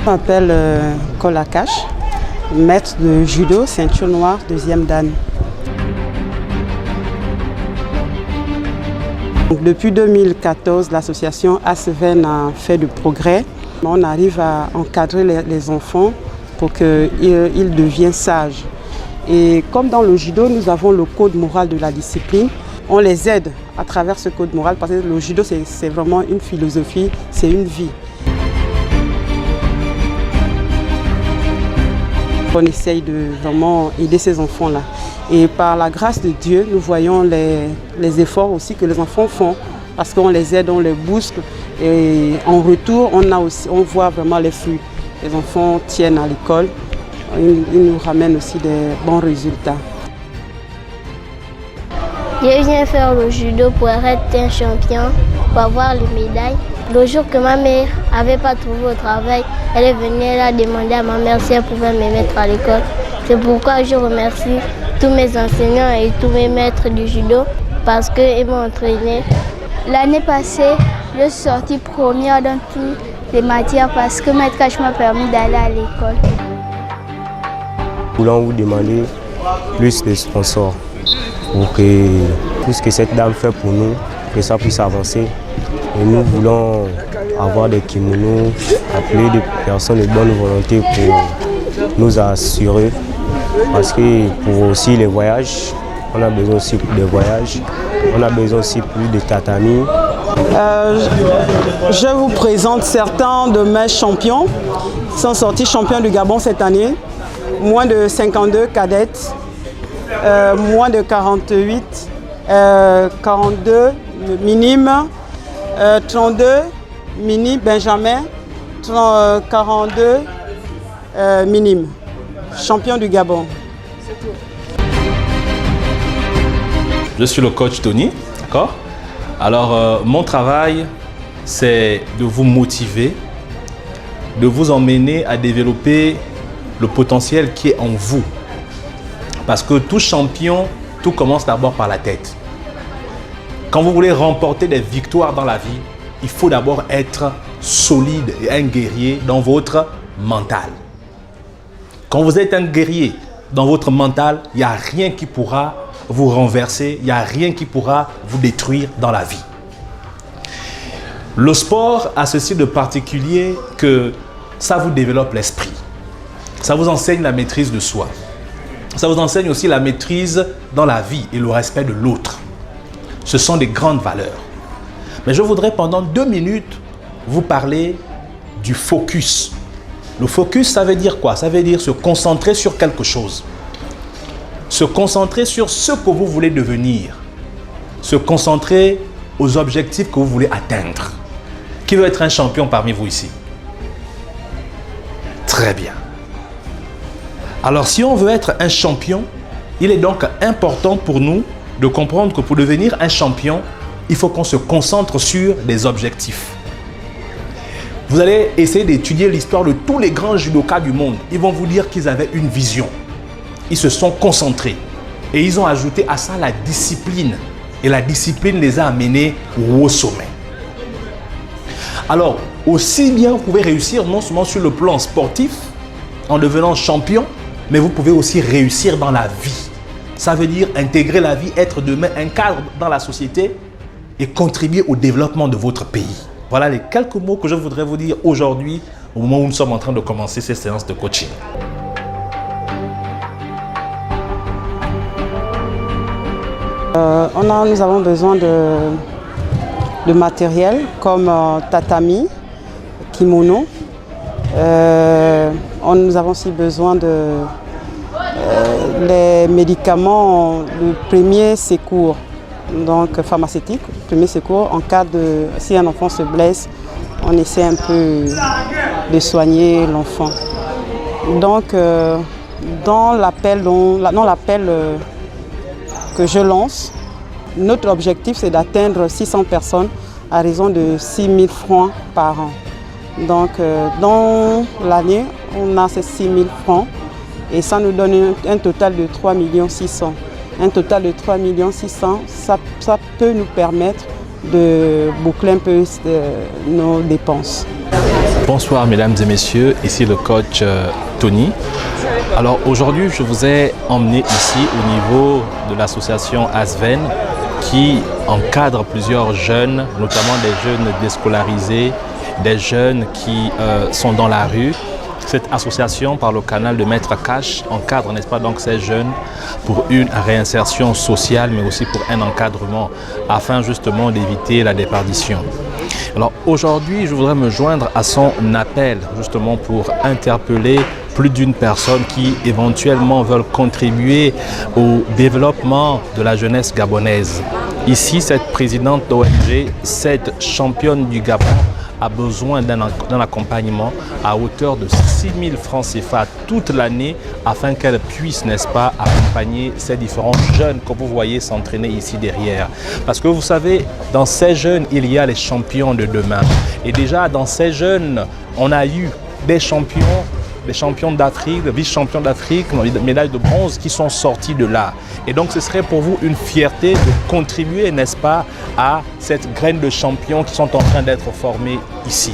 Je m'appelle Kolakash, maître de judo, ceinture noire, 2e dan. Depuis 2014, l'association ASVEN a fait du progrès. On arrive à encadrer les enfants pour qu'ils deviennent sages. Et comme dans le judo, nous avons le code moral de la discipline, on les aide à travers ce code moral parce que le judo, c'est vraiment une philosophie, c'est une vie. On essaye de vraiment aider ces enfants-là. Et par la grâce de Dieu, nous voyons les efforts aussi que les enfants font parce qu'on les aide, on les booste. Et en retour, on voit vraiment les fruits. Les enfants tiennent à l'école, ils nous ramènent aussi des bons résultats. Je viens faire le judo pour être un champion, pour avoir les médailles. Le jour que ma mère n'avait pas trouvé au travail, elle est venue là demander à ma mère si elle pouvait me mettre à l'école. C'est pourquoi je remercie tous mes enseignants et tous mes maîtres du judo parce qu'ils m'ont entraîné. L'année passée, je suis sortie première dans toutes les matières parce que Maître Cash m'a permis d'aller à l'école. Nous voulons vous demander plus de sponsors pour que tout ce que cette dame fait pour nous, que ça puisse avancer. Et nous voulons avoir des kimonos, appeler des personnes de bonne volonté pour nous assurer. Parce que pour aussi les voyages, on a besoin aussi des voyages, on a besoin aussi plus de tatami. Je vous présente certains de mes champions qui sont sortis champions du Gabon cette année. Moins de 52 cadettes, moins de 48, 42 minimes, 32 mini Benjamin, 42 minimes. Champion du Gabon. Je suis le coach Tony, d'accord? Alors, mon travail, c'est de vous motiver, de vous emmener à développer le potentiel qui est en vous. Parce que tout champion, tout commence d'abord par la tête. Quand vous voulez remporter des victoires dans la vie, il faut d'abord être solide et un guerrier dans votre mental. Quand vous êtes un guerrier dans votre mental, il n'y a rien qui pourra vous renverser, il n'y a rien qui pourra vous détruire dans la vie. Le sport a ceci de particulier que ça vous développe l'esprit. Ça vous enseigne la maîtrise de soi. Ça vous enseigne aussi la maîtrise dans la vie et le respect de l'autre. Ce sont des grandes valeurs. Mais je voudrais pendant 2 minutes vous parler du focus. Le focus, ça veut dire quoi? Ça veut dire se concentrer sur quelque chose. Se concentrer sur ce que vous voulez devenir. Se concentrer aux objectifs que vous voulez atteindre. Qui veut être un champion parmi vous ici? Très bien. Alors, si on veut être un champion, il est donc important pour nous de comprendre que pour devenir un champion, il faut qu'on se concentre sur des objectifs. Vous allez essayer d'étudier l'histoire de tous les grands judokas du monde. Ils vont vous dire qu'ils avaient une vision. Ils se sont concentrés et ils ont ajouté à ça la discipline. Et la discipline les a amenés au sommet. Alors, aussi bien vous pouvez réussir non seulement sur le plan sportif, en devenant champion, mais vous pouvez aussi réussir dans la vie. Ça veut dire intégrer la vie, être demain un cadre dans la société et contribuer au développement de votre pays. Voilà les quelques mots que je voudrais vous dire aujourd'hui, au moment où nous sommes en train de commencer ces séances de coaching. Nous avons besoin de matériel comme tatami, kimono. Nous avons aussi besoin de les médicaments de premier secours, donc pharmaceutique, premier secours. En cas de, si un enfant se blesse, on essaie un peu de soigner l'enfant. Donc, dans l'appel que je lance, notre objectif c'est d'atteindre 600 personnes à raison de 6 000 francs par an. Donc, dans l'année, on a ces 6 000 francs et ça nous donne un total de 3 600 000. Un total de 3 600 000, ça peut nous permettre de boucler un peu nos dépenses. Bonsoir mesdames et messieurs, ici le coach Tony. Alors aujourd'hui je vous ai emmené ici au niveau de l'association ASVEN qui encadre plusieurs jeunes, notamment des jeunes déscolarisés, des jeunes qui sont dans la rue. Cette association, par le canal de Maître Cash, encadre, n'est-ce pas, donc ces jeunes pour une réinsertion sociale, mais aussi pour un encadrement, afin justement d'éviter la déperdition. Alors aujourd'hui, je voudrais me joindre à son appel, justement pour interpeller plus d'une personne qui éventuellement veulent contribuer au développement de la jeunesse gabonaise. Ici, cette présidente d'ONG, cette championne du Gabon, a besoin d'un accompagnement à hauteur de 6 000 francs CFA toute l'année afin qu'elle puisse, n'est-ce pas, accompagner ces différents jeunes que vous voyez s'entraîner ici derrière. Parce que vous savez, dans ces jeunes, il y a les champions de demain. Et déjà, dans ces jeunes, on a eu des champions d'Afrique, des vice-champions d'Afrique, des médailles de bronze qui sont sortis de là. Et donc ce serait pour vous une fierté de contribuer, n'est-ce pas, à cette graine de champions qui sont en train d'être formés ici.